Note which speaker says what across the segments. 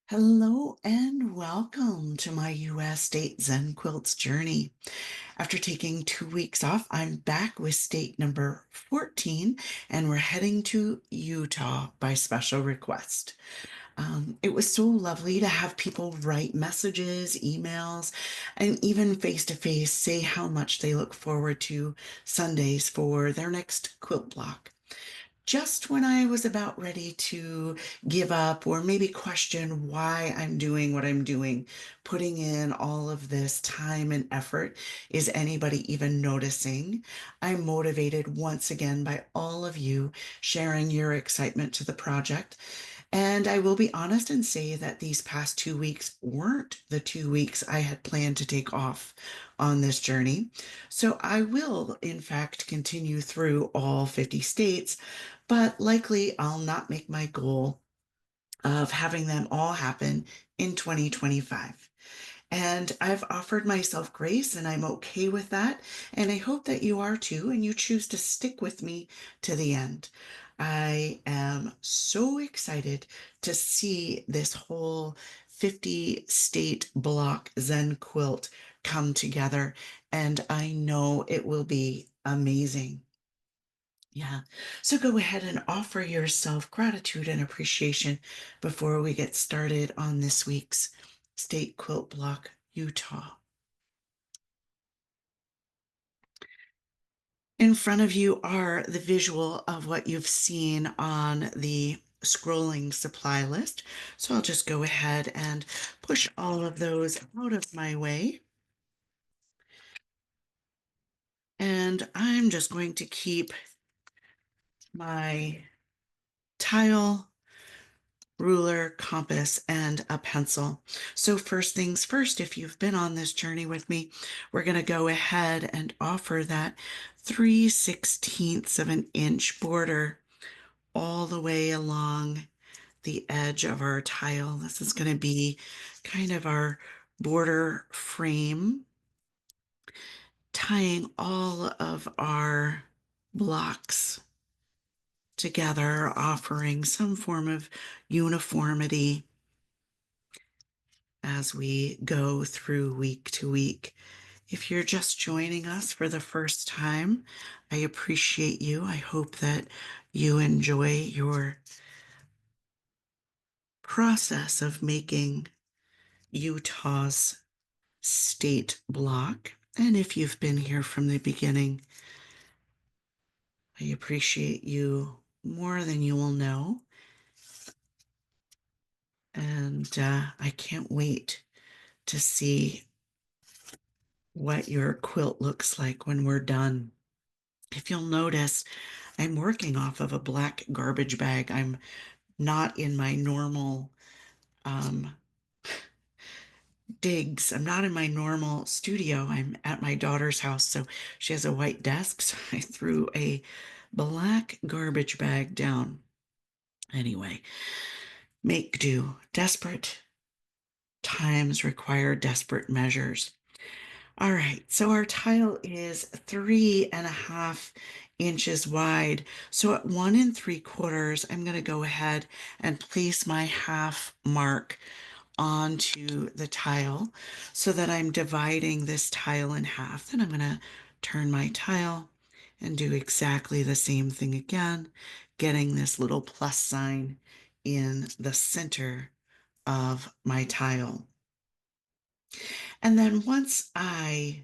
Speaker 1: Hello and welcome to my U.S. State ZenQuiltz journey. After taking 2 weeks off, I'm back with state number 14 and we're heading to Utah by special request. It was so lovely to have people write messages, emails, and even face to face say how much they look forward to Sundays for their next quilt block. Just when I was about ready to give up or maybe question why I'm doing what I'm doing, putting in all of this time and effort, is anybody even noticing? I'm motivated once again by all of you sharing your excitement to the project. And I will be honest and say that these past 2 weeks weren't the 2 weeks I had planned to take off on this journey. So I will, in fact, continue through all 50 states, but likely I'll not make my goal of having them all happen in 2025. And I've offered myself grace and I'm okay with that. And I hope that you are too, and you choose to stick with me to the end. I am so excited to see this whole 50 state block Zen quilt come together. And I know it will be amazing. Yeah. So go ahead and offer yourself gratitude and appreciation before we get started on this week's State Quilt Block, Utah. In front of you are the visual of what you've seen on the scrolling supply list. So I'll just go ahead and push all of those out of my way. And I'm just going to keep my tile, ruler, compass, and a pencil. So first things first, if you've been on this journey with me, we're going to go ahead and offer that 3/16 of an inch border all the way along the edge of our tile. This is going to be kind of our border frame, tying all of our blocks together, offering some form of uniformity as we go through week to week. If you're just joining us for the first time, I appreciate you. I hope that you enjoy your process of making Utah's state block. And if you've been here from the beginning, I appreciate you more than you will know. And I can't wait to see what your quilt looks like when we're done. If you'll notice, I'm working off of a black garbage bag. I'm not in my normal um, digs. I'm not in my normal studio. I'm at my daughter's house. So she has a white desk. So I threw a black garbage bag down. Anyway, make do. Desperate times require desperate measures. All right, so our tile is 3.5 inches wide. So at 1 3/4, I'm going to go ahead and place my half mark onto the tile so that I'm dividing this tile in half. Then I'm going to turn my tile and do exactly the same thing again, getting this little plus sign in the center of my tile. And then once I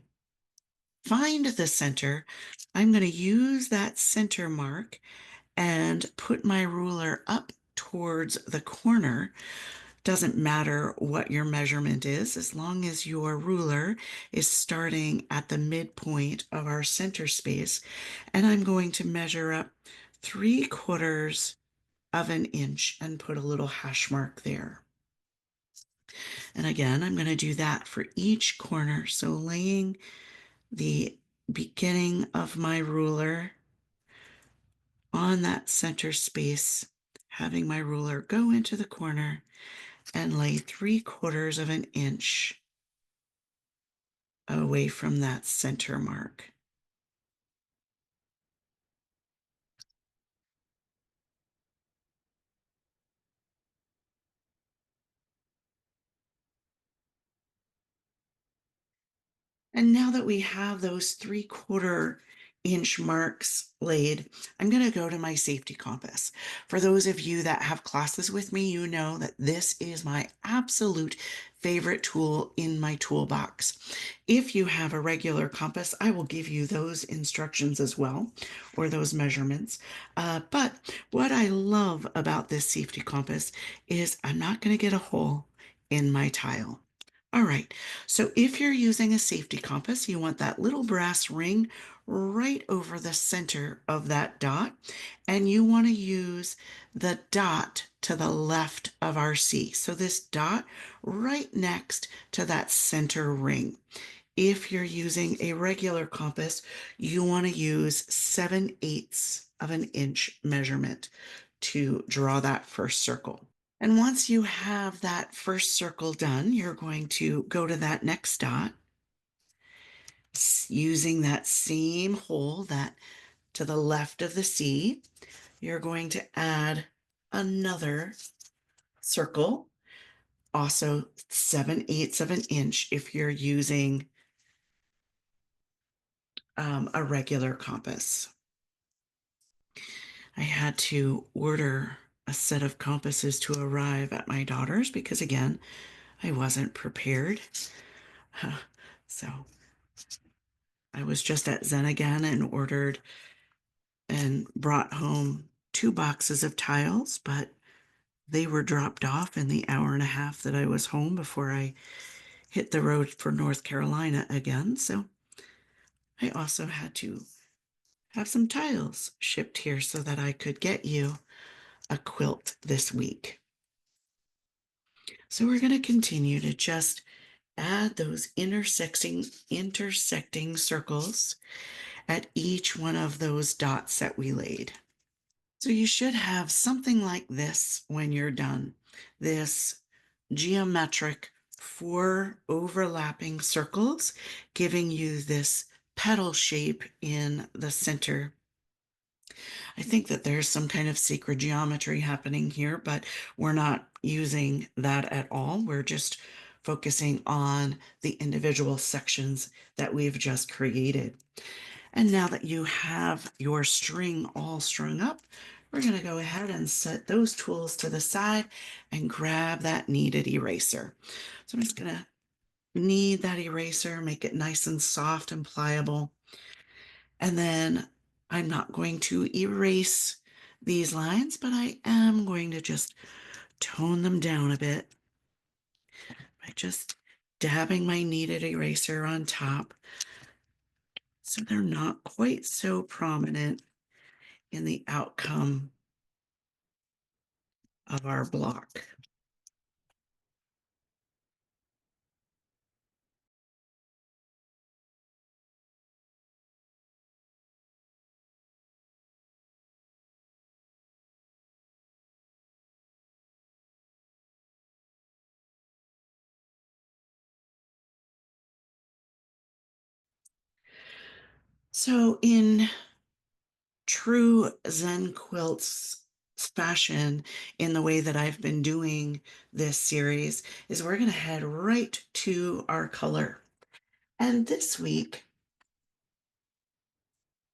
Speaker 1: find the center, I'm going to use that center mark and put my ruler up towards the corner. Doesn't matter what your measurement is, as long as your ruler is starting at the midpoint of our center space. And I'm going to measure up 3/4 of an inch and put a little hash mark there. And again, I'm going to do that for each corner. So laying the beginning of my ruler on that center space, having my ruler go into the corner and lay 3/4 of an inch away from that center mark. And now that we have those 3/4 inch marks laid, I'm going to go to my safety compass. For those of you that have classes with me, you know that this is my absolute favorite tool in my toolbox. If you have a regular compass, I will give you those instructions as well, or those measurements. But what I love about this safety compass is I'm not going to get a hole in my tile. All right, so if you're using a safety compass, you want that little brass ring right over the center of that dot, and you want to use the dot to the left of our C. So this dot right next to that center ring. If you're using a regular compass, you want to use 7/8 of an inch measurement to draw that first circle. And once you have that first circle done, you're going to go to that next dot using that same hole that to the left of the C. You're going to add another circle, also 7/8 of an inch if you're using a regular compass. I had to order a set of compasses to arrive at my daughter's because, again, I wasn't prepared. So I was just at Zen again and ordered and brought home 2 boxes of tiles, but they were dropped off in the hour and a half that I was home before I hit the road for North Carolina again. So I also had to have some tiles shipped here so that I could get you a quilt this week. So we're going to continue to just add those intersecting circles at each one of those dots that we laid. So you should have something like this when you're done. This geometric 4 overlapping circles, giving you this petal shape in the center. I think that there's some kind of sacred geometry happening here, but we're not using that at all. We're just focusing on the individual sections that we've just created. And now that you have your string all strung up, we're going to go ahead and set those tools to the side and grab that kneaded eraser. So I'm just going to knead that eraser, make it nice and soft and pliable. And then I'm not going to erase these lines, but I am going to just tone them down a bit by just dabbing my kneaded eraser on top so they're not quite so prominent in the outcome of our block. So in true ZenQuiltz fashion, in the way that I've been doing this series, is we're going to head right to our color. And this week,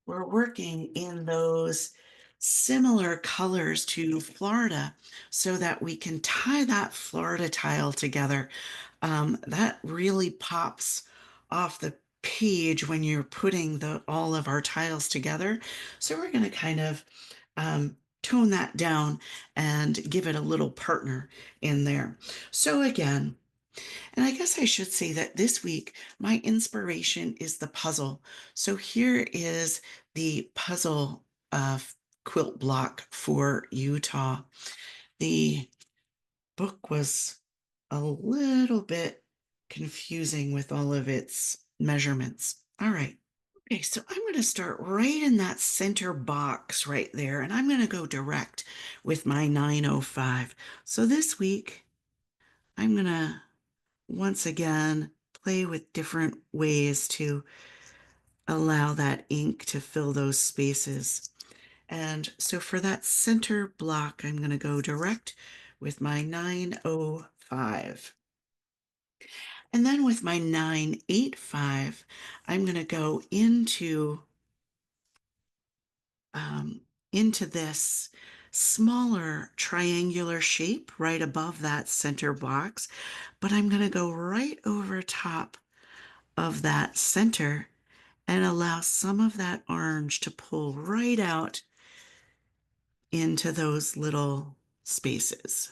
Speaker 1: we're working in those similar colors to Florida so that we can tie that Florida tile together. That really pops off the page when you're putting all of our tiles together. So we're going to kind of tone that down and give it a little partner in there. So again, and I guess I should say that this week, my inspiration is the puzzle. So here is the puzzle quilt block for Utah. The book was a little bit confusing with all of its measurements. All right. Okay, so I'm going to start right in that center box right there, and I'm going to go direct with my 905. So this week, I'm going to once again play with different ways to allow that ink to fill those spaces. And so for that center block, I'm going to go direct with my 905. And then with my 985, I'm going to go um, into this smaller triangular shape right above that center box, but I'm going to go right over top of that center and allow some of that orange to pull right out into those little spaces.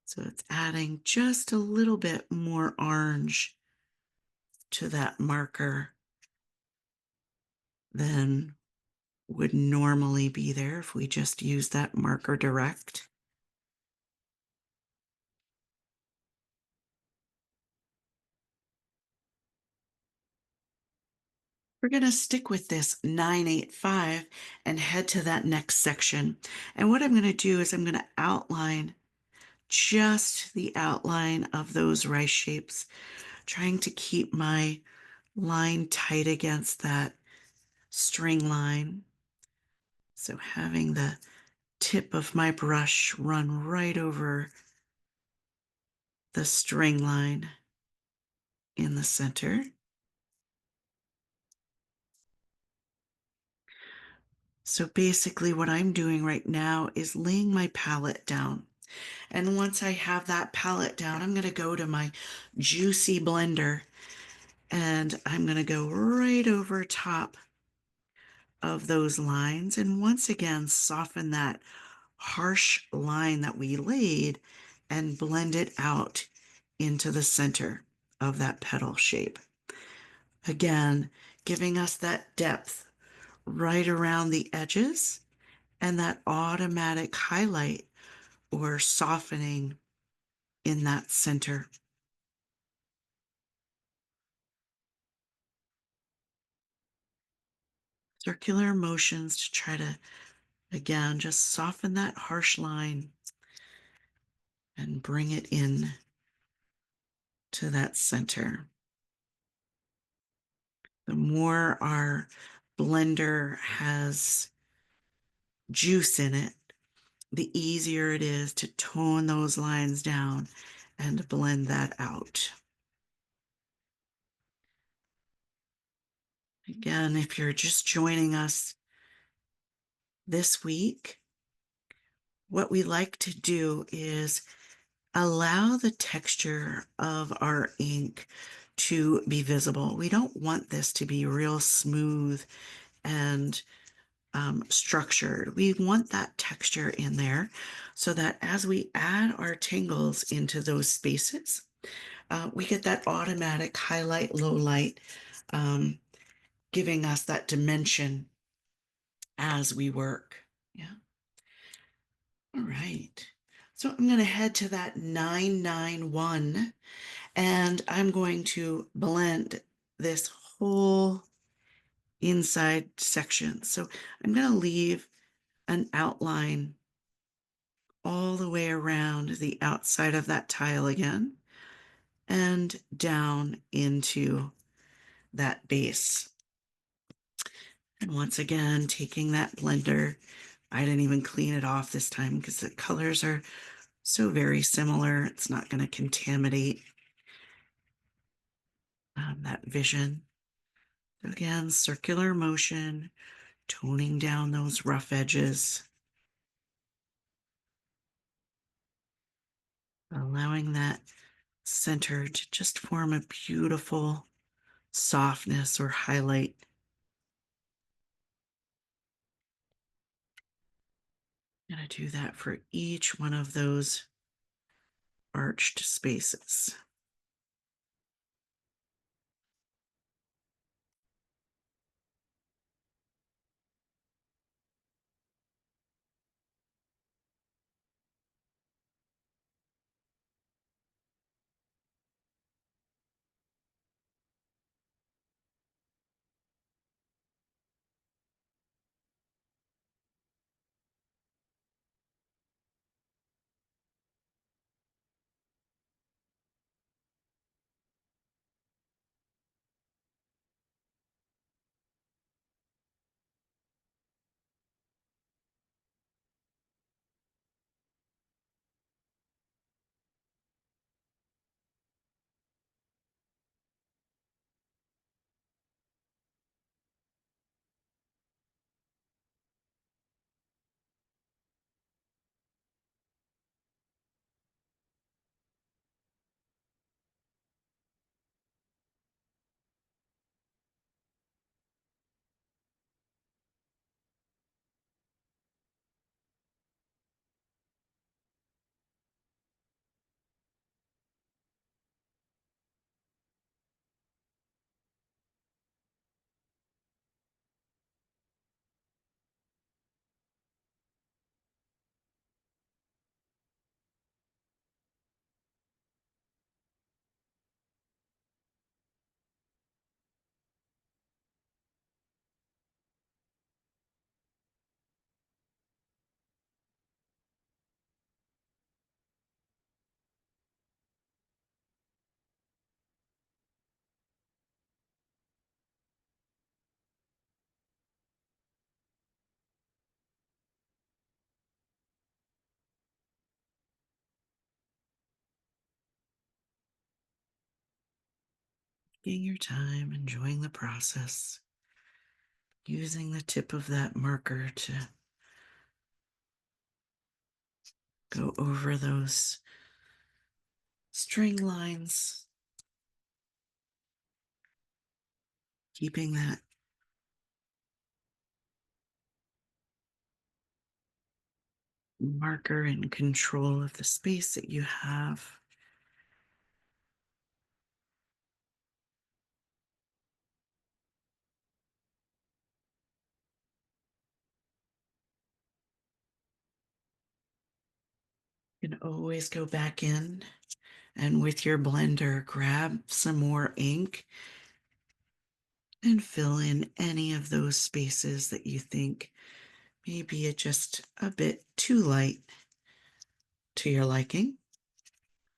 Speaker 1: So it's adding just a little bit more orange to that marker than would normally be there if we just use that marker direct. We're going to stick with this 985 and head to that next section. And what I'm going to do is I'm going to outline just the outline of those rice shapes, trying to keep my line tight against that string line. So having the tip of my brush run right over the string line in the center. So basically what I'm doing right now is laying my palette down. And once I have that palette down, I'm going to go to my juicy blender and I'm going to go right over top of those lines and once again soften that harsh line that we laid and blend it out into the center of that petal shape. Again, giving us that depth right around the edges and that automatic highlight or softening in that center. Circular motions to try to, again, just soften that harsh line and bring it in to that center. The more our blender has juice in it, the easier it is to tone those lines down and blend that out. Again, if you're just joining us this week, what we like to do is allow the texture of our ink to be visible. We don't want this to be real smooth and structured. We want that texture in there so that as we add our tangles into those spaces, we get that automatic highlight, low light, giving us that dimension as we work. Yeah. All right. So I'm going to head to that 991 and I'm going to blend this whole inside section. So I'm going to leave an outline all the way around the outside of that tile again and down into that base. And once again, taking that blender, I didn't even clean it off this time because the colors are so very similar. It's not going to contaminate that vision. So again, circular motion, toning down those rough edges, allowing that center to just form a beautiful softness or highlight. I'm going to do that for each one of those arched spaces. Taking your time, enjoying the process, using the tip of that marker to go over those string lines, keeping that marker in control of the space that you have. You can always go back in and with your blender, grab some more ink and fill in any of those spaces that you think maybe it just a bit too light to your liking.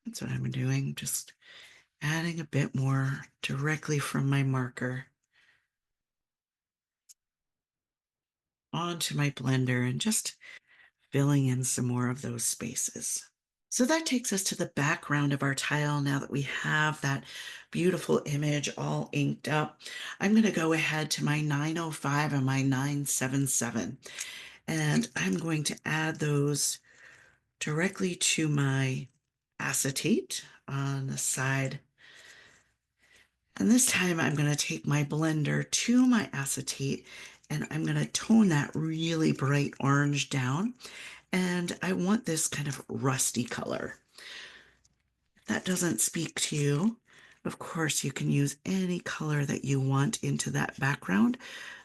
Speaker 1: That's what I'm doing, just adding a bit more directly from my marker onto my blender and just filling in some more of those spaces. So that takes us to the background of our tile. Now that we have that beautiful image all inked up, I'm going to go ahead to my 905 and my 977, and I'm going to add those directly to my acetate on the side. And this time I'm going to take my blender to my acetate and I'm going to tone that really bright orange down. And I want this kind of rusty color. If that doesn't speak to you, of course, you can use any color that you want into that background.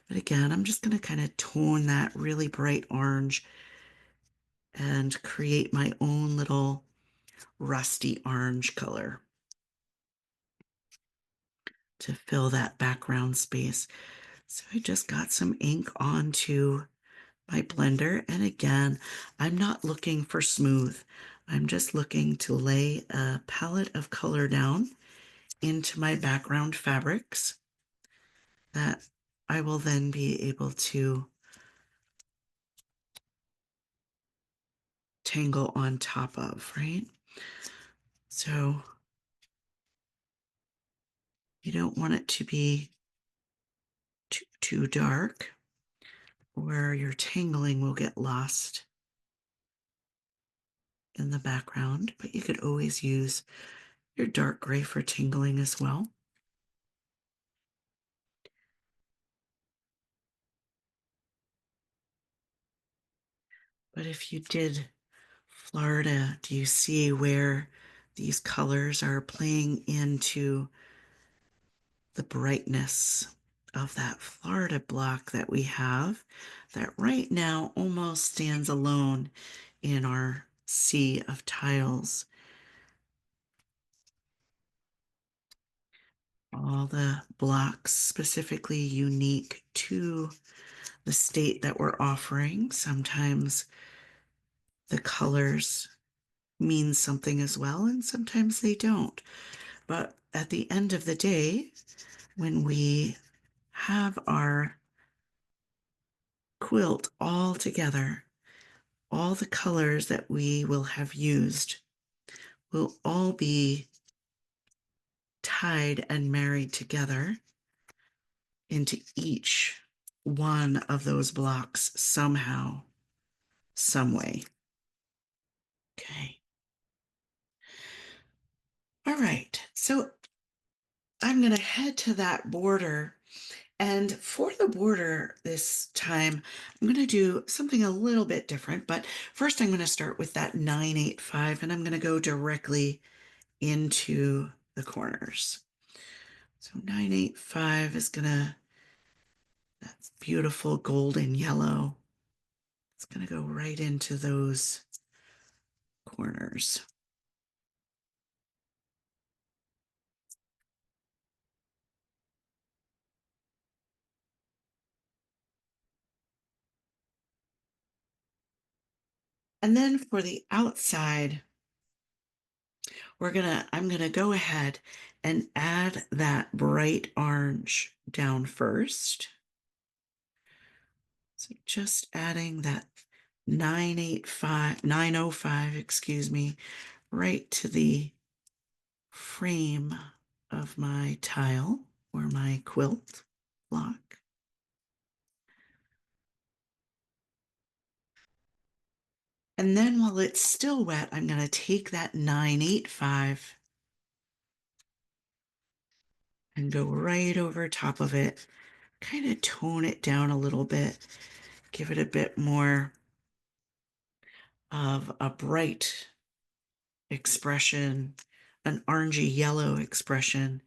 Speaker 1: But again, I'm just going to kind of tone that really bright orange and create my own little rusty orange color to fill that background space. So I just got some ink onto my blender. And again, I'm not looking for smooth. I'm just looking to lay a palette of color down into my background fabrics that I will then be able to tangle on top of, right? So you don't want it to be too dark where your tangling will get lost in the background, but you could always use your dark gray for tangling as well. But if you did Florida, do you see where these colors are playing into the brightness of that Florida block that we have that right now almost stands alone in our sea of tiles? All the blocks specifically unique to the state that we're offering. Sometimes the colors mean something as well, and sometimes they don't. But at the end of the day, when we have our quilt all together, all the colors that we will have used will all be tied and married together into each one of those blocks somehow, some way. Okay. All right. So I'm going to head to that border. And for the border this time, I'm going to do something a little bit different. But first, I'm going to start with that 985, and I'm going to go directly into the corners. So 985 is going to, that's beautiful golden yellow. It's going to go right into those corners. And then for the outside, I'm gonna go ahead and add that bright orange down first. So just adding that 905, excuse me, right to the frame of my tile or my quilt block. And then while it's still wet, I'm going to take that 985 and go right over top of it, kind of tone it down a little bit, give it a bit more of a bright expression, an orangey yellow expression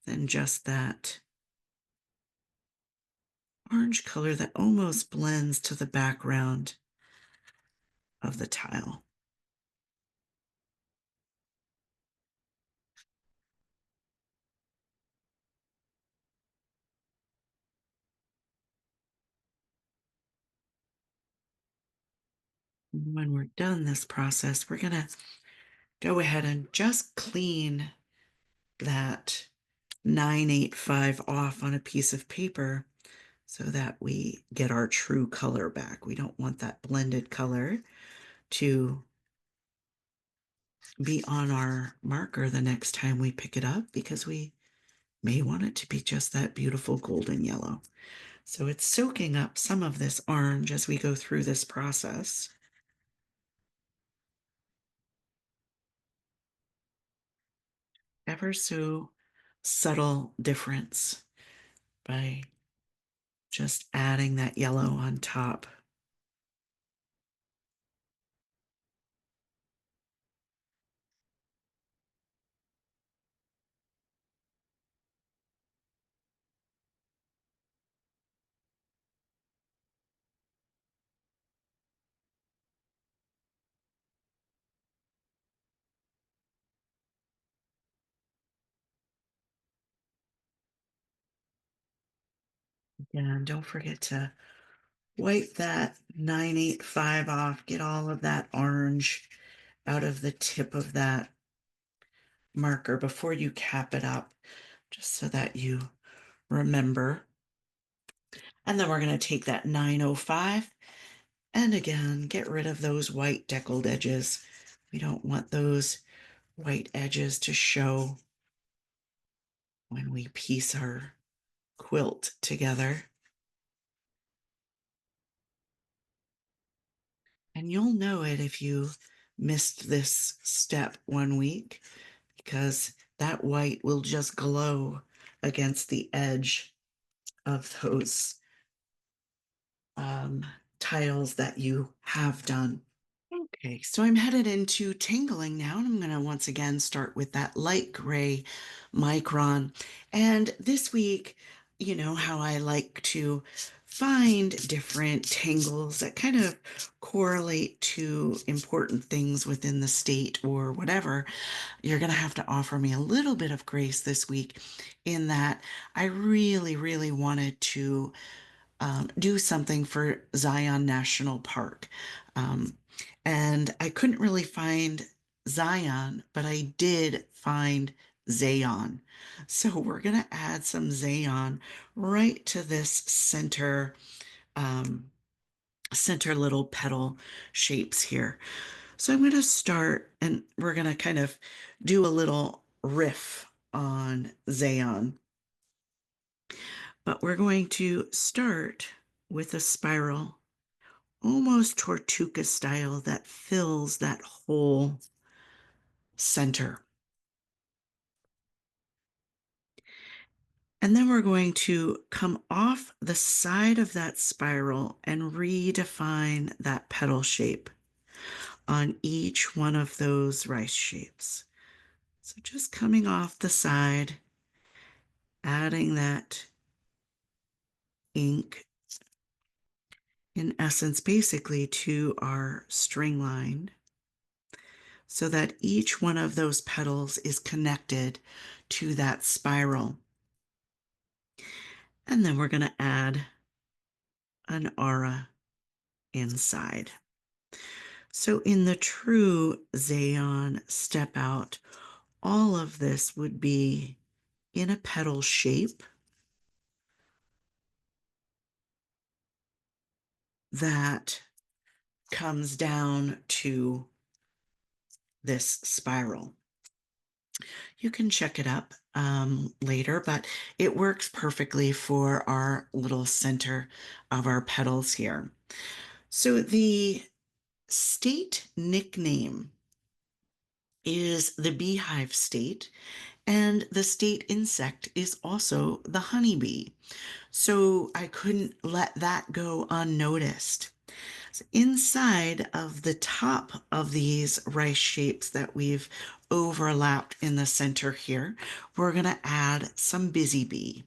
Speaker 1: than just that orange color that almost blends to the background of the tile. When we're done this process, we're going to go ahead and just clean that 985 off on a piece of paper so that we get our true color back. We don't want that blended color to be on our marker the next time we pick it up because we may want it to be just that beautiful golden yellow. So it's soaking up some of this orange as we go through this process. Ever so subtle difference by just adding that yellow on top. And don't forget to wipe that 985 off, get all of that orange out of the tip of that marker before you cap it up, just so that you remember. And then we're going to take that 905 and again, get rid of those white deckled edges. We don't want those white edges to show when we piece our quilt together. And you'll know it if you missed this step 1 week, because that white will just glow against the edge of those tiles that you have done. Okay, so I'm headed into tangling now, and I'm going to once again start with that light gray micron. And this week, you know how I like to find different tangles that kind of correlate to important things within the state or whatever. You're going to have to offer me a little bit of grace this week in that I really, really wanted to do something for Zion National Park. Um, and I couldn't really find Zion, but I did find Zayon. So we're going to add some Zayon right to this center little petal shapes here. So I'm going to start and we're going to kind of do a little riff on Zayon. But we're going to start with a spiral, almost tortuga style, that fills that whole center. And then we're going to come off the side of that spiral and redefine that petal shape on each one of those rice shapes. So just coming off the side, adding that ink, in essence, basically to our string line, so that each one of those petals is connected to that spiral. And then we're going to add an aura inside. So in the true Zayon step out, all of this would be in a petal shape that comes down to this spiral. You can check it up later, but it works perfectly for our little center of our petals here. So the state nickname is the beehive state, and the state insect is also the honeybee. So I couldn't let that go unnoticed. Inside of the top of these rice shapes that we've overlapped in the center here, we're going to add some busy bee.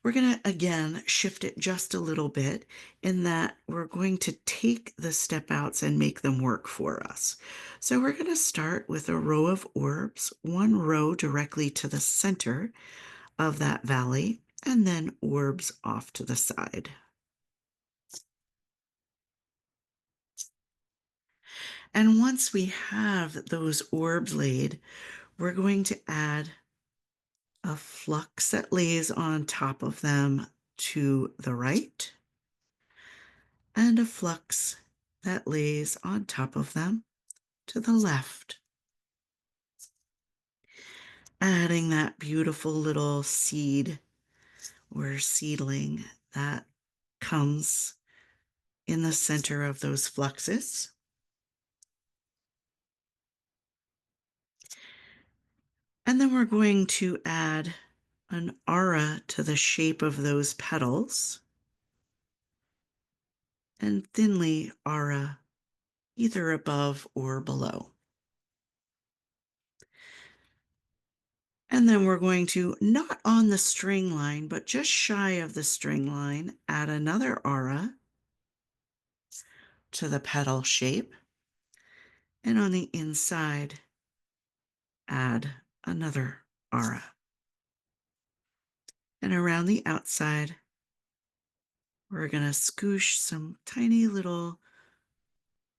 Speaker 1: We're going to again shift it just a little bit in that we're going to take the step outs and make them work for us. So we're going to start with a row of orbs, one row directly to the center of that valley, and then orbs off to the side. And once we have those orbs laid, we're going to add a flux that lays on top of them to the right, and a flux that lays on top of them to the left. Adding that beautiful little seed or seedling that comes in the center of those fluxes. And then we're going to add an aura to the shape of those petals and thinly aura either above or below. And then we're going to, not on the string line, but just shy of the string line, add another aura to the petal shape. And on the inside, add another aura. And around the outside, we're going to scoosh some tiny little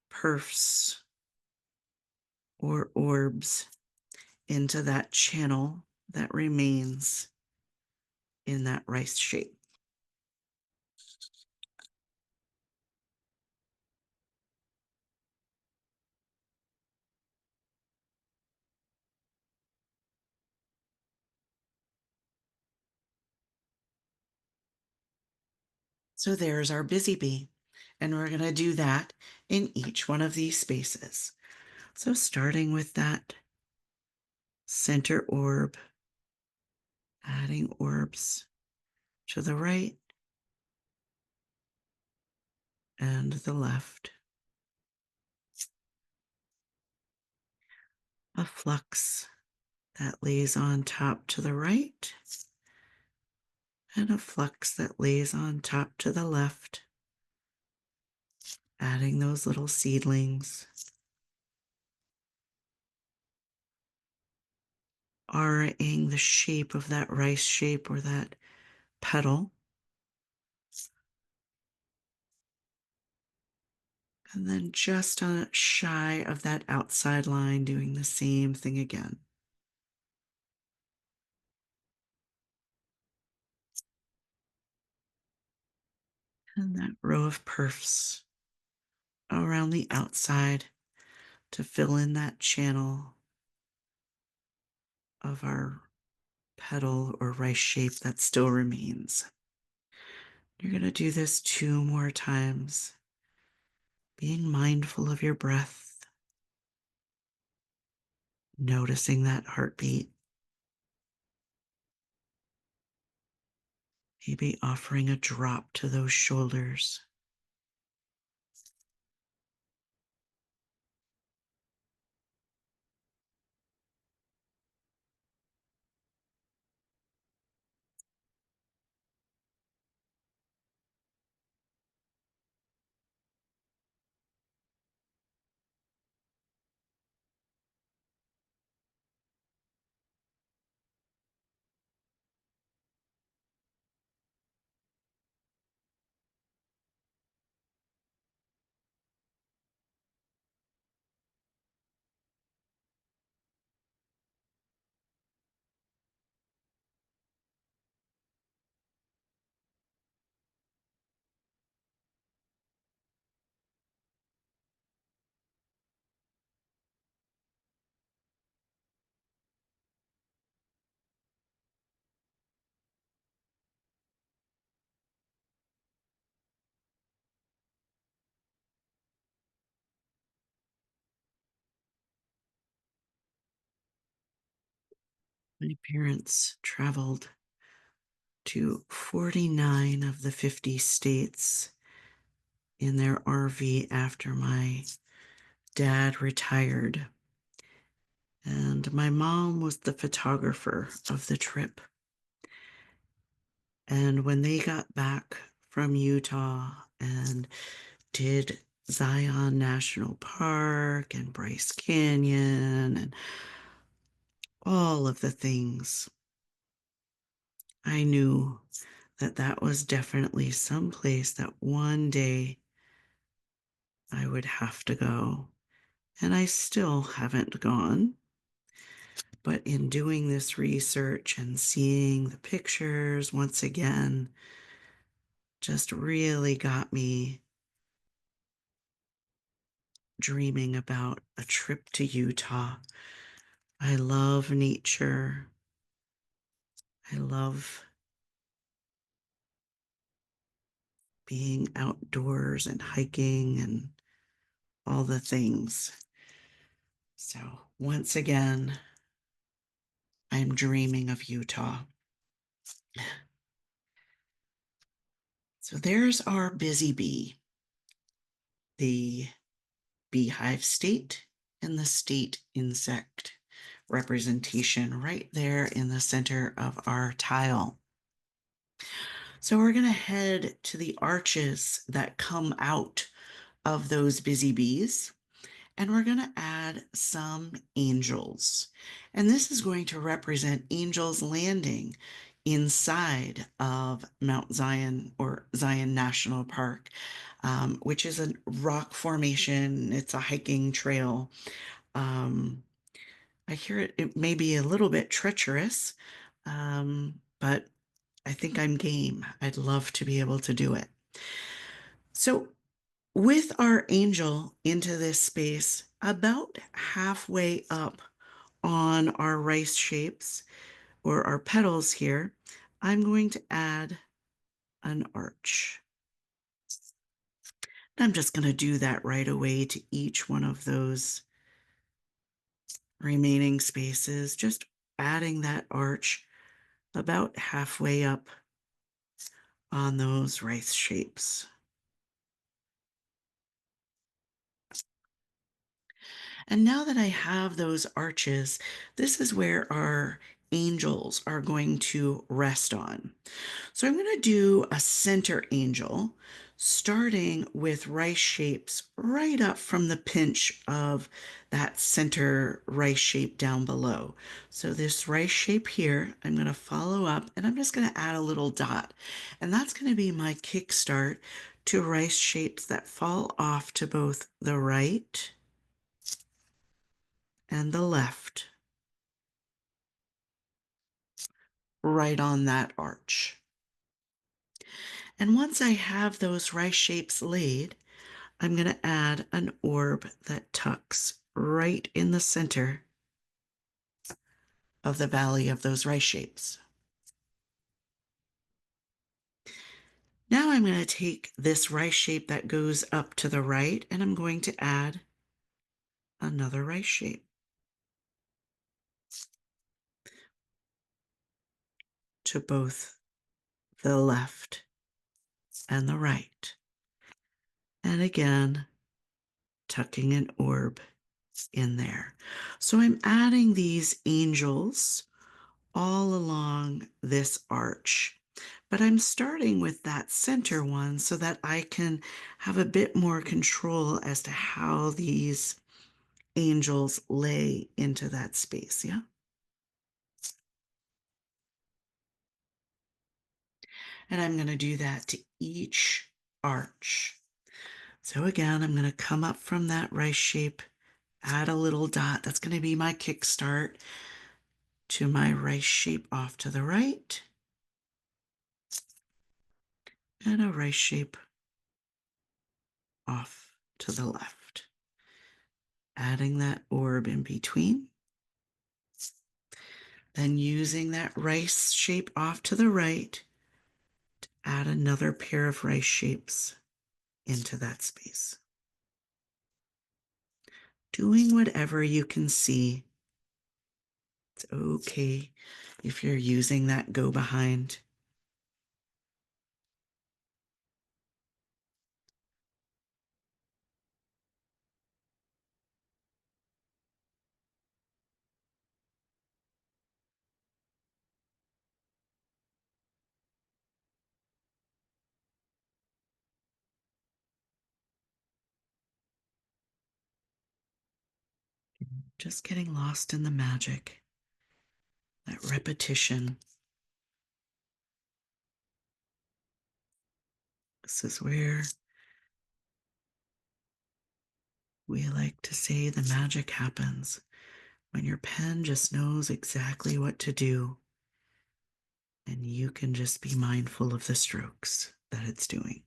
Speaker 1: perfs or orbs into that channel that remains in that rice shape. So there's our busy bee, and we're going to do that in each one of these spaces. So starting with that center orb, adding orbs to the right and the left. A flux that lays on top to the right, and a flux that lays on top to the left, adding those little seedlings, auraing the shape of that rice shape or that petal. And then just shy of that outside line, doing the same thing again. And that row of perfs around the outside to fill in that channel of our petal or rice shape that still remains. You're going to do this 2 more times, being mindful of your breath, noticing that heartbeat, maybe offering a drop to those shoulders. My parents traveled to 49 of the 50 states in their RV after my dad retired. And my mom was the photographer of the trip. And when they got back from Utah and did Zion National Park and Bryce Canyon and all of the things, I knew that that was definitely some place that one day I would have to go. And I still haven't gone. But in doing this research and seeing the pictures once again, just really got me dreaming about a trip to Utah. I love nature. I love being outdoors and hiking and all the things. So, once again, I'm dreaming of Utah. So, there's our busy bee, the beehive state and the state insect representation right there in the center of our tile. So we're going to head to the arches that come out of those busy bees, and we're going to add some angels. And this is going to represent angels landing inside of Mount Zion or Zion National Park, which is a rock formation. It's a hiking trail. Um, I hear it may be a little bit treacherous, but I think I'm game. I'd love to be able to do it. So, with our angel into this space, about halfway up on our rice shapes or our petals here, I'm going to add an arch. I'm just going to do that right away to each one of those remaining spaces, just adding that arch about halfway up on those rice shapes. And now that I have those arches, this is where our angels are going to rest on. So I'm going to do a center angel, starting with rice shapes right up from the pinch of that center rice shape down below. So this rice shape here, I'm going to follow up and I'm just going to add a little dot. And that's going to be my kickstart to rice shapes that fall off to both the right and the left, right on that arch. And once I have those rice shapes laid, I'm going to add an orb that tucks right in the center of the valley of those rice shapes. Now I'm going to take this rice shape that goes up to the right and I'm going to add another rice shape to both the left and the right. And again, tucking an orb in there. So I'm adding these angels all along this arch, but I'm starting with that center one so that I can have a bit more control as to how these angels lay into that space. Yeah. And I'm going to do that to each arch. So again, I'm going to come up from that rice shape, add a little dot. That's going to be my kickstart to my rice shape off to the right, and a rice shape off to the left. Adding that orb in between. Then using that rice shape off to the right to add another pair of rice shapes into that space. Doing whatever you can see It's okay if you're using that go behind. Just getting lost in the magic, that repetition. This is where we like to say the magic happens, when your pen just knows exactly what to do and you can just be mindful of the strokes that it's doing.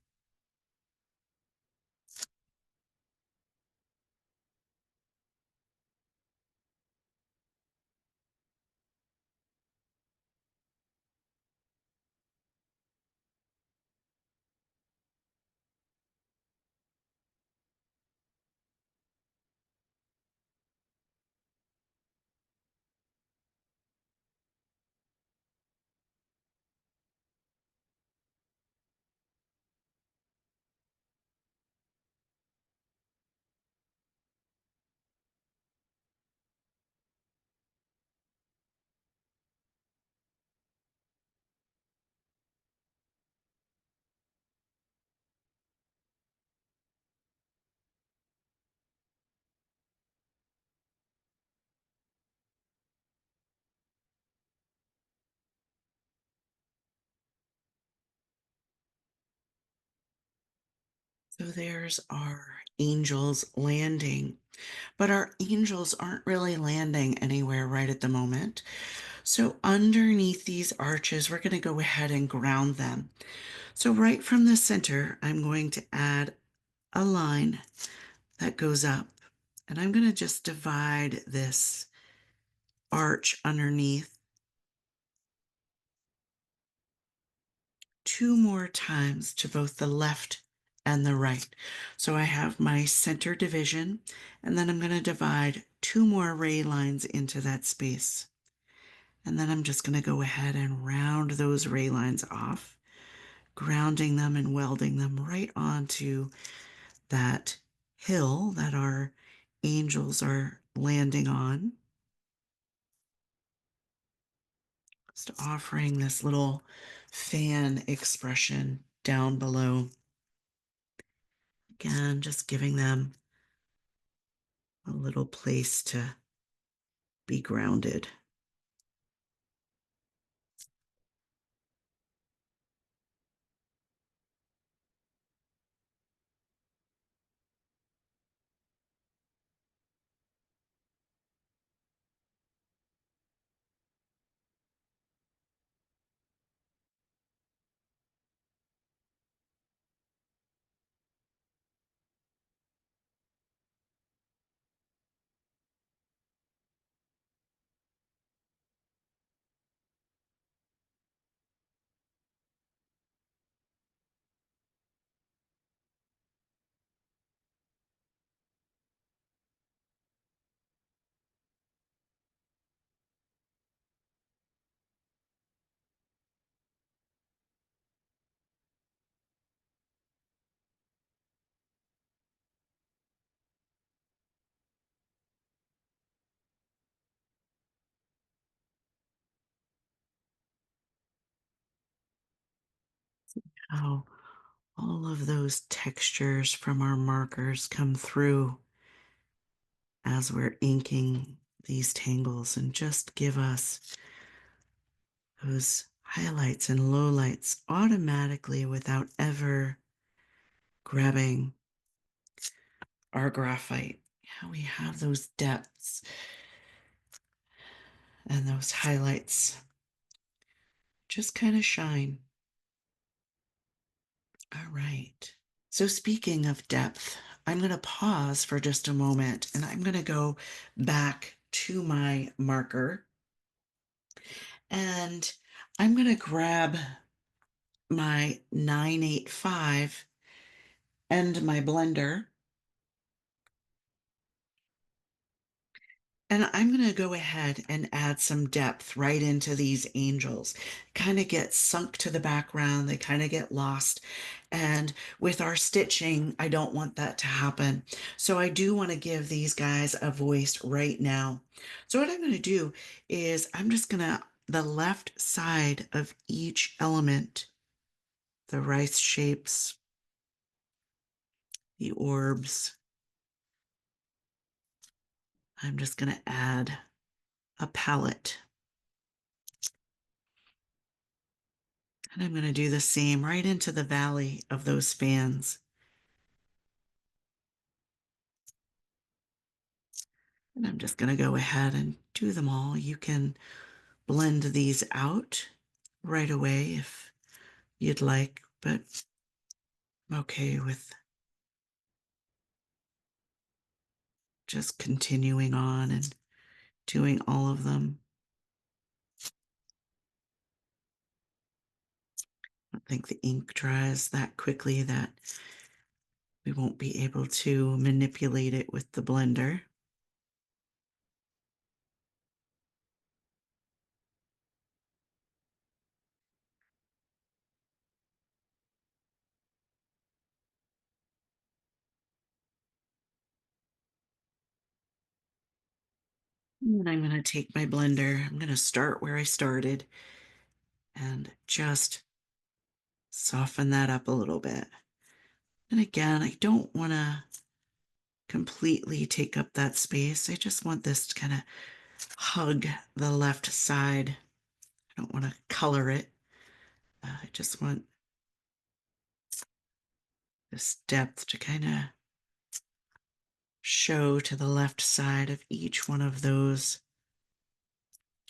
Speaker 1: So there's our angels landing, but our angels aren't really landing anywhere right at the moment. So underneath these arches, we're going to go ahead and ground them. So right from the center, I'm going to add a line that goes up, and I'm going to just divide this arch underneath 2 more times to both the left and the right. So I have my center division, and then I'm going to divide 2 more ray lines into that space. And then I'm just going to go ahead and round those ray lines off, grounding them and welding them right onto that hill that our angels are landing on. Just offering this little fan expression down below. Again, just giving them a little place to be grounded. How all of those textures from our markers come through as we're inking these tangles and just give us those highlights and lowlights automatically without ever grabbing our graphite. How we have those depths and those highlights just kind of shine. All right. So speaking of depth, I'm going to pause for just a moment and I'm going to go back to my marker and I'm going to grab my 985 and my blender. And I'm going to go ahead and add some depth right into these angels. Kind of get sunk to the background. They kind of get lost. And with our stitching, I don't want that to happen. So I do want to give these guys a voice right now. So what I'm going to do is I'm just going to, the left side of each element, the rice shapes, the orbs, I'm just going to add a palette. And I'm going to do the same right into the valley of those fans. And I'm just going to go ahead and do them all. You can blend these out right away if you'd like, but I'm okay with just continuing on and doing all of them. I don't think the ink dries that quickly that we won't be able to manipulate it with the blender. And I'm going to take my blender. I'm going to start where I started and just soften that up a little bit. And again, I don't want to completely take up that space. I just want this to kind of hug the left side. I don't want to color it. I just want this depth to kind of show to the left side of each one of those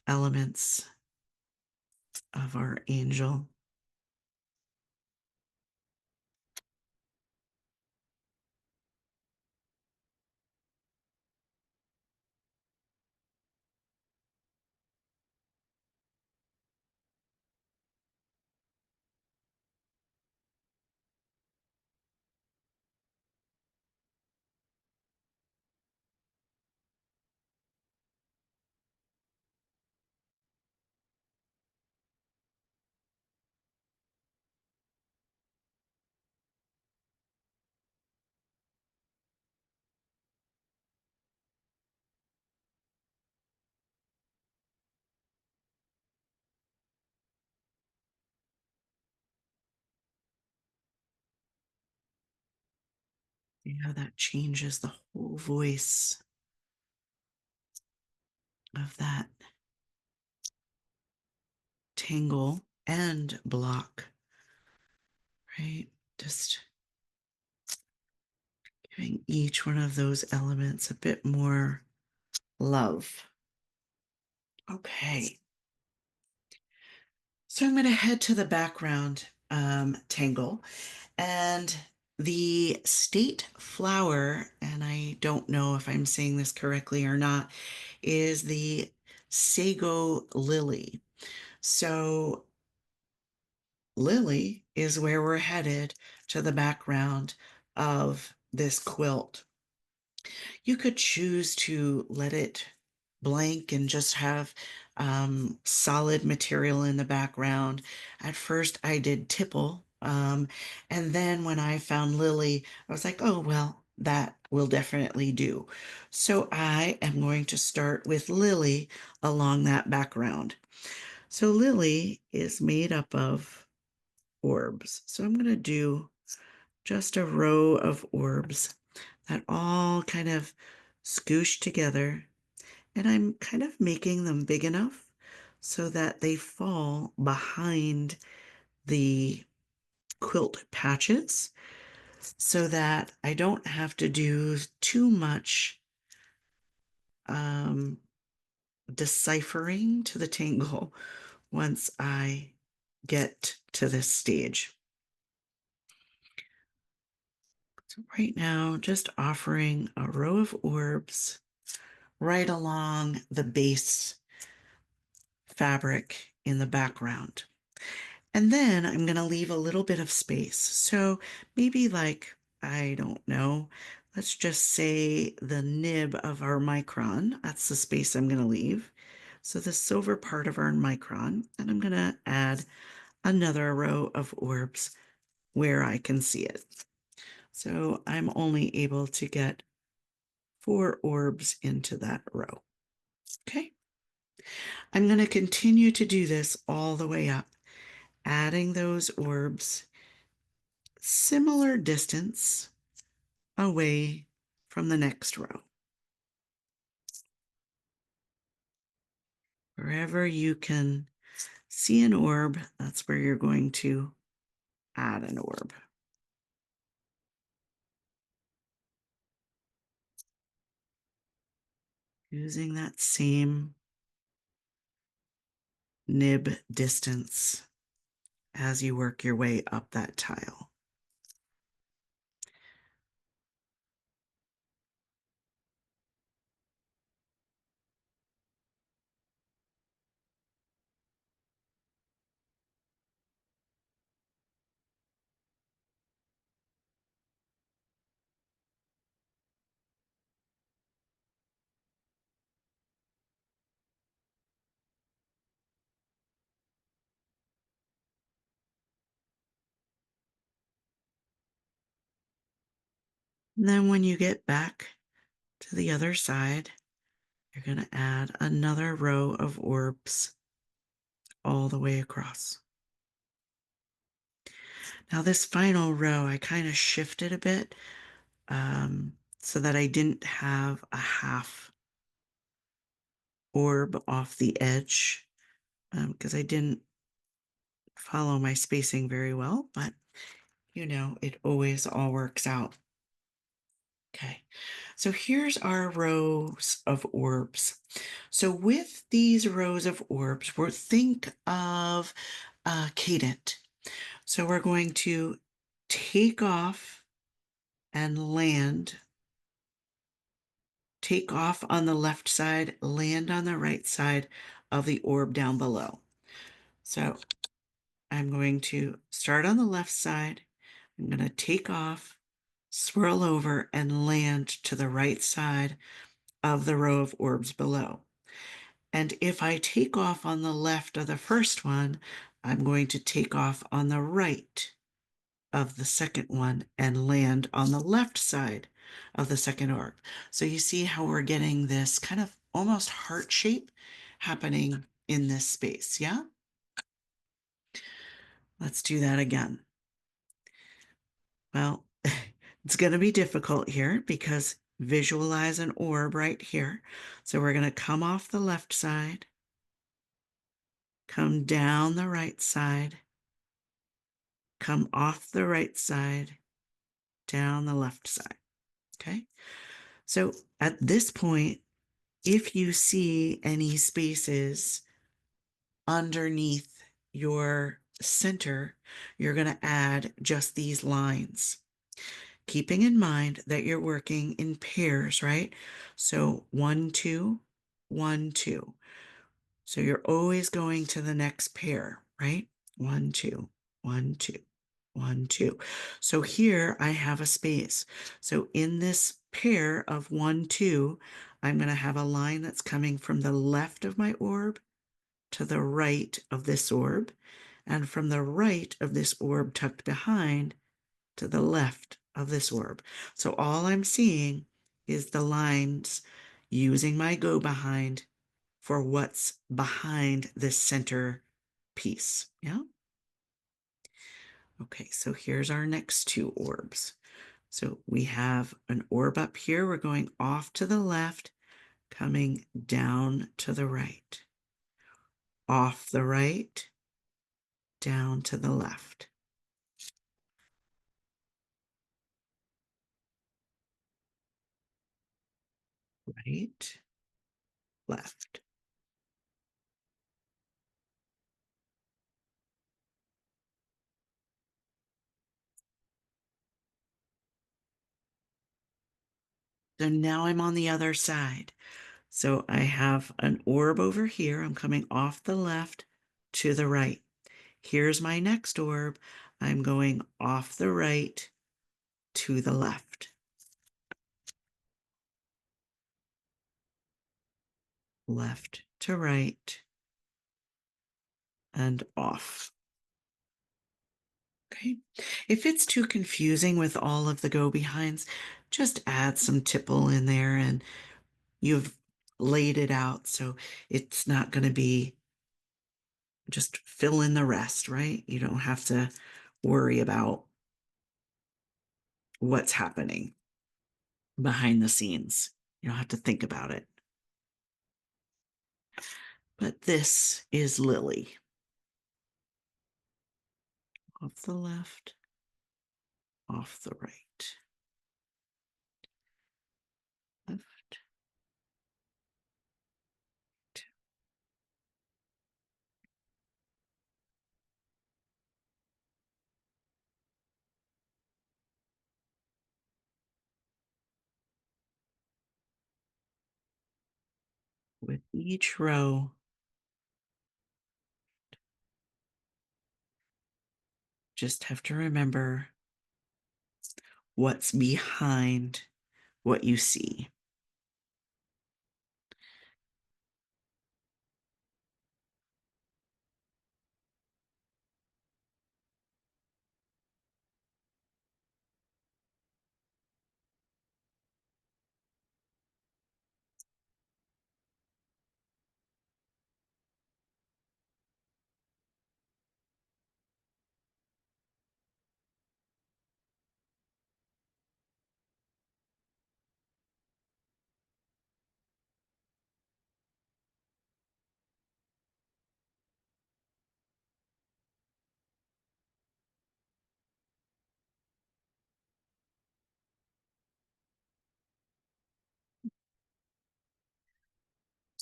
Speaker 1: elements of our angel. See how that changes the whole voice of that tangle and block, right? Just giving each one of those elements a bit more love. Okay. So I'm going to head to the background tangle, and the state flower, and I don't know if I'm saying this correctly or not, is the sago lily. So lily is where we're headed to the background of this quilt. You could choose to let it blank and just have solid material in the background. At first, I did tipple. And then when I found lily, I was like, oh, well, that will definitely do. So I am going to start with lily along that background. So lily is made up of orbs. So I'm going to do just a row of orbs that all kind of scoosh together. And I'm kind of making them big enough so that they fall behind the quilt patches so that I don't have to do too much um, deciphering to the tangle once I get to this stage. So right now, just offering a row of orbs right along the base fabric in the background. And then I'm going to leave a little bit of space. So maybe like, I don't know, let's just say the nib of our micron. That's the space I'm going to leave. So the silver part of our micron, and I'm going to add another row of orbs where I can see it. So I'm only able to get 4 orbs into that row. Okay. I'm going to continue to do this all the way up, adding those orbs similar distance away from the next row. Wherever you can see an orb, that's where you're going to add an orb. Using that same nib distance as you work your way up that tile. And then when you get back to the other side, you're going to add another row of orbs all the way across. Now this final row, I kind of shifted a bit so that I didn't have a half orb off the edge because I didn't follow my spacing very well, but you know, it always all works out. Okay, so here's our rows of orbs. So with these rows of orbs, we'll think of a cadent. So we're going to take off and land, take off on the left side, land on the right side of the orb down below. So I'm going to start on the left side. I'm going to take off, swirl over, and land to the right side of the row of orbs below. And if I take off on the left of the first one, I'm going to take off on the right of the second one and land on the left side of the second orb. So you see how we're getting this kind of almost heart shape happening in this space, yeah? Let's do that again. Well, it's going to be difficult here because visualize an orb right here. So we're going to come off the left side, come down the right side, come off the right side, down the left side. Okay. So at this point, if you see any spaces underneath your center, you're going to add just these lines, keeping in mind that you're working in pairs, right? So 1, 2, 1, 2. So you're always going to the next pair, right? 1, 2, 1, 2, 1, 2. So here I have a space. So in this pair of 1, 2, I'm going to have a line that's coming from the left of my orb to the right of this orb, and from the right of this orb tucked behind to the left of this orb. So all I'm seeing is the lines using my go behind for what's behind this center piece. Yeah. Okay, so here's our next 2 orbs. So we have an orb up here. We're going off to the left, coming down to the right. Off the right, down to the left. Right, left. So now I'm on the other side. So I have an orb over here. I'm coming off the left to the right. Here's my next orb. I'm going off the right to the left. left to right, and off. Okay. If it's too confusing with all of the go behinds, just add some tipple in there and you've laid it out. So it's not going to be just fill in the rest, right? You don't have to worry about what's happening behind the scenes. You don't have to think about it. But this is Lily. Off the left, off the right. Left. With each row, just have to remember what's behind what you see.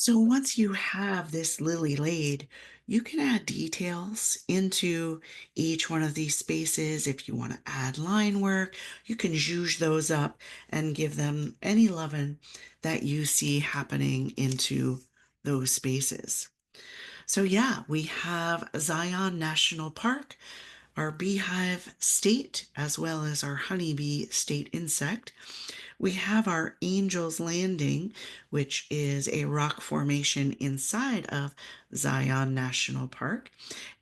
Speaker 1: So once you have this lily laid, you can add details into each one of these spaces. If you want to add line work, you can zhuzh those up and give them any loving that you see happening into those spaces. So yeah, we have Zion National Park, our beehive state, as well as our honeybee state insect. We have our Angel's Landing, which is a rock formation inside of Zion National Park.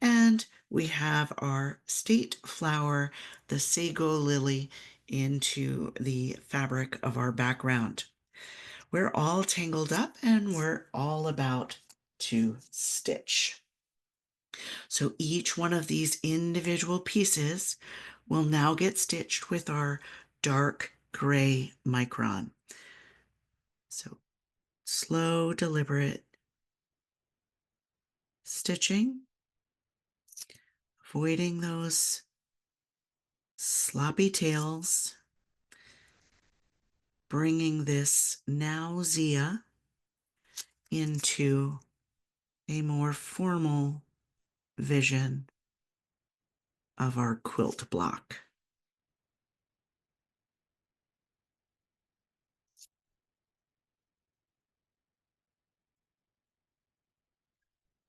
Speaker 1: And we have our state flower, the sago lily, into the fabric of our background. We're all tangled up and we're all about to stitch. So each one of these individual pieces will now get stitched with our dark gray micron. So slow, deliberate stitching, avoiding those sloppy tails, bringing this nausea into a more formal vision of our quilt block.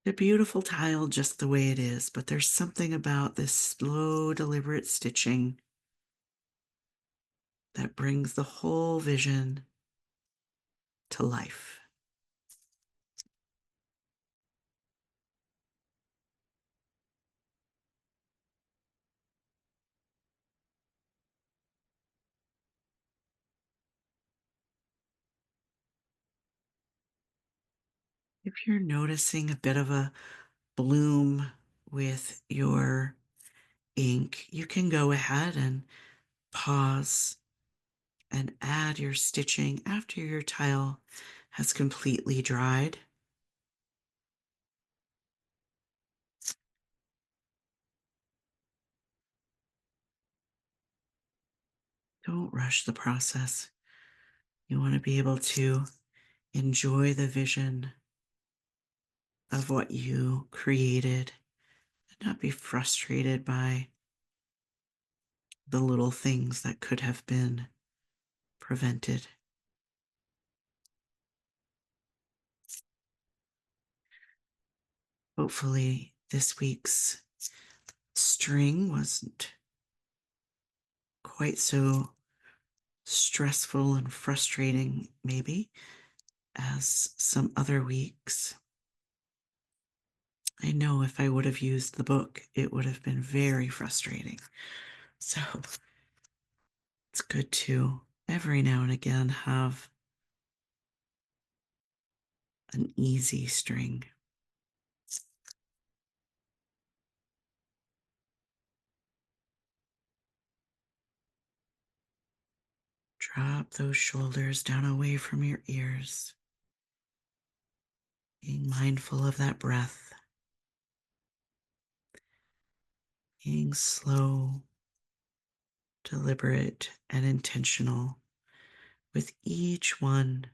Speaker 1: A beautiful tile just the way it is, but there's something about this slow, deliberate stitching that brings the whole vision to life. If you're noticing a bit of a bloom with your ink, you can go ahead and pause and add your stitching after your tile has completely dried. Don't rush the process. You want to be able to enjoy the vision of what you created and not be frustrated by the little things that could have been prevented. Hopefully, this week's string wasn't quite so stressful and frustrating, maybe, as some other weeks. I know if I would have used the book, it would have been very frustrating. So it's good to every now and again have an easy string. Drop those shoulders down away from your ears, being mindful of that breath, being slow, deliberate, and intentional with each one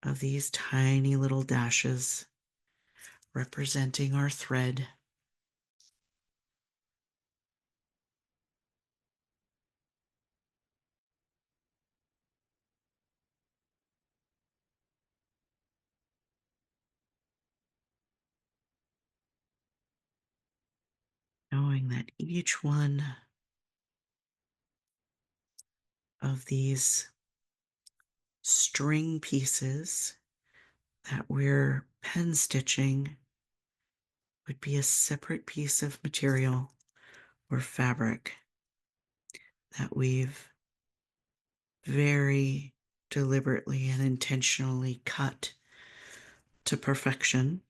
Speaker 1: of these tiny little dashes representing our thread. Knowing that each one of these string pieces that we're pen stitching would be a separate piece of material or fabric that we've very deliberately and intentionally cut to perfection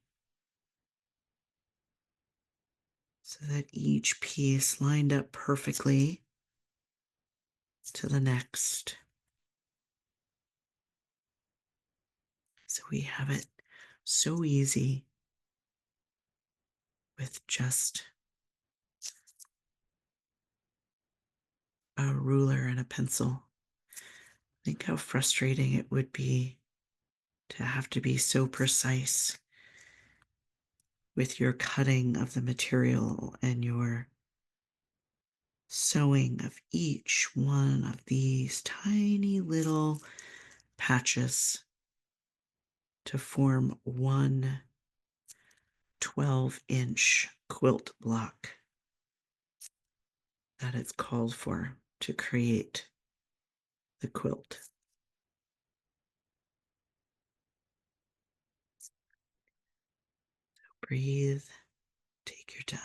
Speaker 1: so that each piece lined up perfectly to the next. So we have it so easy with just a ruler and a pencil. Think how frustrating it would be to have to be so precise with your cutting of the material and your sewing of each one of these tiny little patches to form one 12-inch quilt block that it's called for to create the quilt. Breathe, take your time.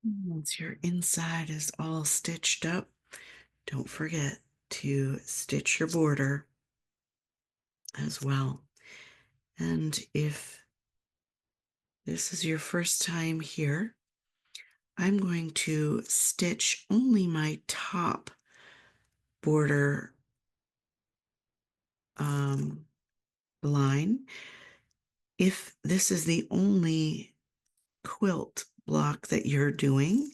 Speaker 1: Once your inside is all stitched up, don't forget to stitch your border as well. And if this is your first time here, I'm going to stitch only my top border line. If this is the only quilt block that you're doing,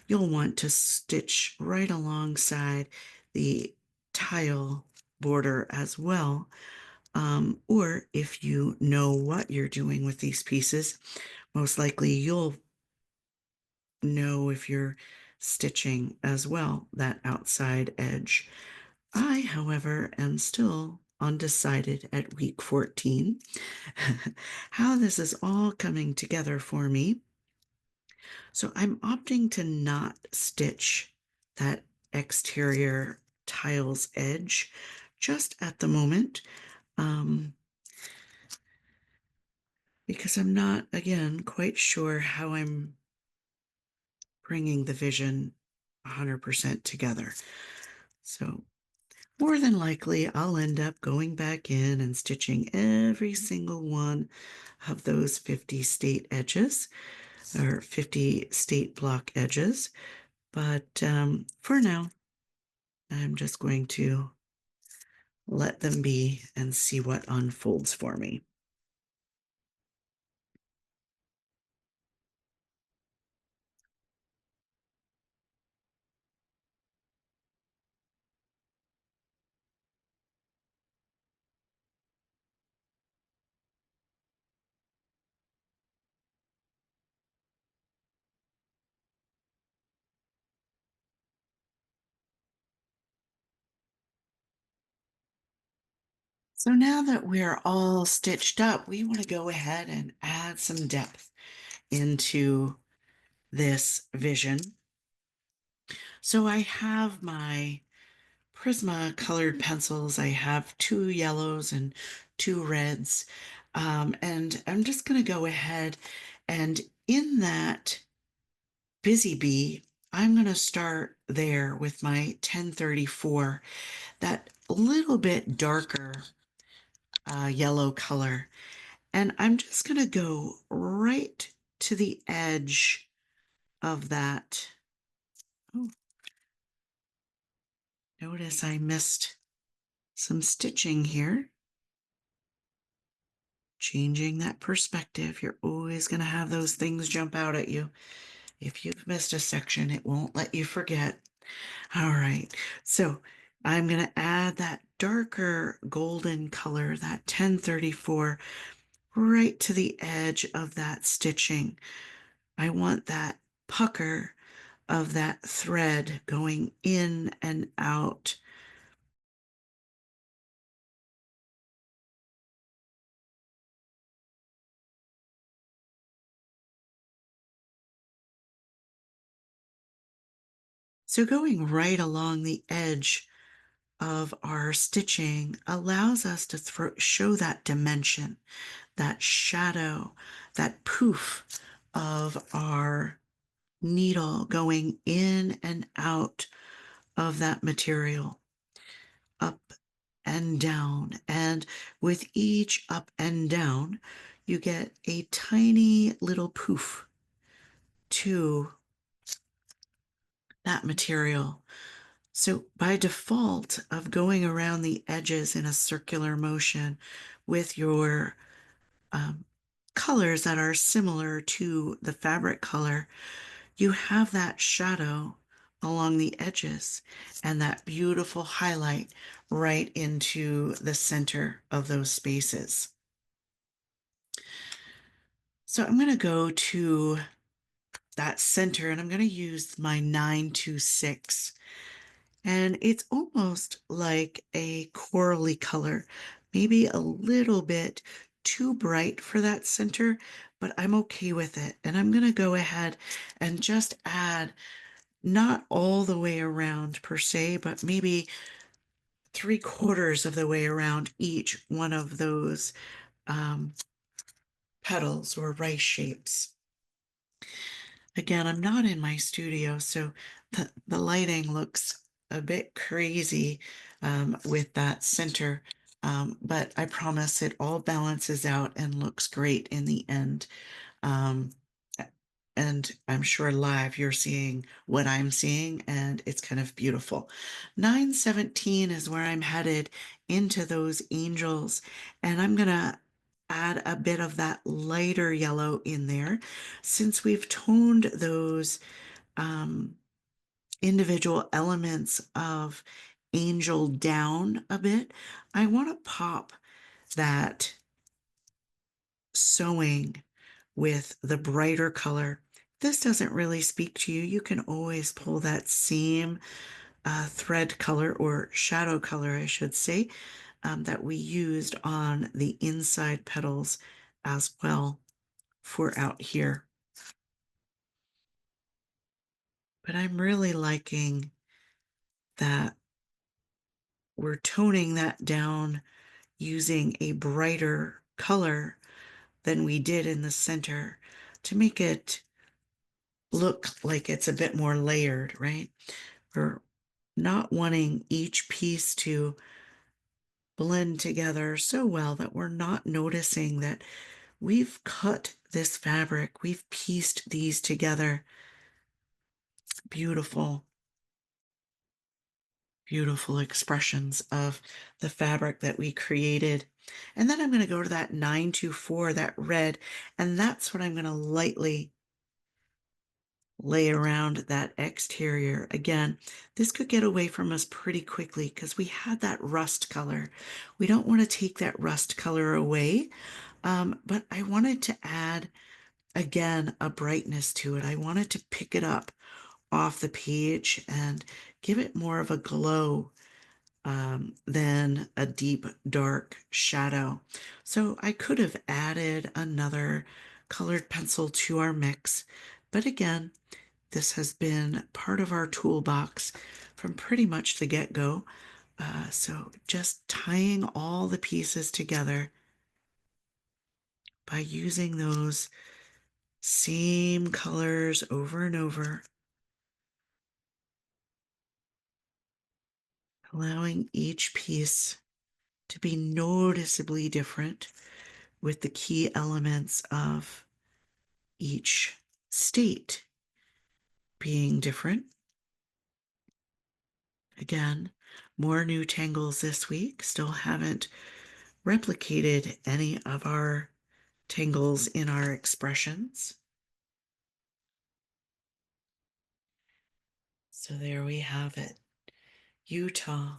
Speaker 1: you'll want to stitch right alongside the tile border as well. Or if you know what you're doing with these pieces, most likely you'll know if you're stitching as well that outside edge. I, however, am still undecided at week 14 how this is all coming together for me. So I'm opting to not stitch that exterior tiles edge just at the moment, um, because I'm not, again, quite sure how I'm bringing the vision 100% together. So more than likely, I'll end up going back in and stitching every single one of those 50 state edges or 50 state block edges. But for now, I'm just going to let them be and see what unfolds for me. So now that we're all stitched up, we want to go ahead and add some depth into this vision. So I have my Prisma colored pencils. I have 2 yellows and 2 reds. And I'm just going to go ahead and in that busy bee, I'm going to start there with my 1034, that little bit darker yellow color. And I'm just going to go right to the edge of that. Oh, notice I missed some stitching here. Changing that perspective. You're always going to have those things jump out at you. If you've missed a section, it won't let you forget. All right. So I'm going to add that darker golden color, that 1034, right to the edge of that stitching. I want that pucker of that thread going in and out. So going right along the edge of our stitching allows us to show that dimension, that shadow, that poof of our needle going in and out of that material, up and down. And with each up and down, you get a tiny little poof to that material. So by default of going around the edges in a circular motion with your colors that are similar to the fabric color, you have that shadow along the edges and that beautiful highlight right into the center of those spaces. So I'm going to go to that center and I'm going to use my 926. And it's almost like a corally color, maybe a little bit too bright for that center, but I'm okay with it. And I'm going to go ahead and just add not all the way around per se, but maybe 3/4 of the way around each one of those petals or rice shapes. Again, I'm not in my studio, so the lighting looks a bit crazy with that center, but I promise it all balances out and looks great in the end. Um, and I'm sure live you're seeing what I'm seeing, and it's kind of beautiful. 917 is where I'm headed into those angels, and I'm gonna add a bit of that lighter yellow in there. Since we've toned those um, individual elements of angel down a bit, I want to pop that sewing with the brighter color. This doesn't really speak to you. You can always pull that same thread color or shadow color, I should say, that we used on the inside petals as well for out here. But I'm really liking that we're toning that down using a brighter color than we did in the center to make it look like it's a bit more layered, right? We're not wanting each piece to blend together so well that we're not noticing that we've cut this fabric, we've pieced these together. Beautiful, beautiful expressions of the fabric that we created. And then I'm going to go to that 924, that red, and that's what I'm going to lightly lay around that exterior. Again, this could get away from us pretty quickly because we had that rust color. We don't want to take that rust color away, but I wanted to add, again, a brightness to it. I wanted to pick it up off the page and give it more of a glow than a deep dark shadow. So I could have added another colored pencil to our mix, but again, this has been part of our toolbox from pretty much the get-go. So just tying all the pieces together by using those same colors over and over, allowing each piece to be noticeably different with the key elements of each state being different. Again, more new tangles this week. Still haven't replicated any of our tangles in our expressions. So there we have it. Utah,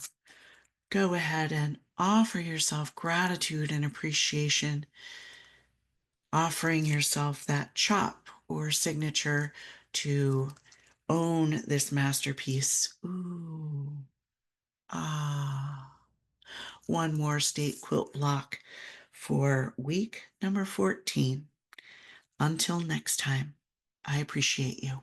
Speaker 1: go ahead and offer yourself gratitude and appreciation, offering yourself that chop or signature to own this masterpiece. Ooh, ah. One more state quilt block for week number 14. Until next time, I appreciate you.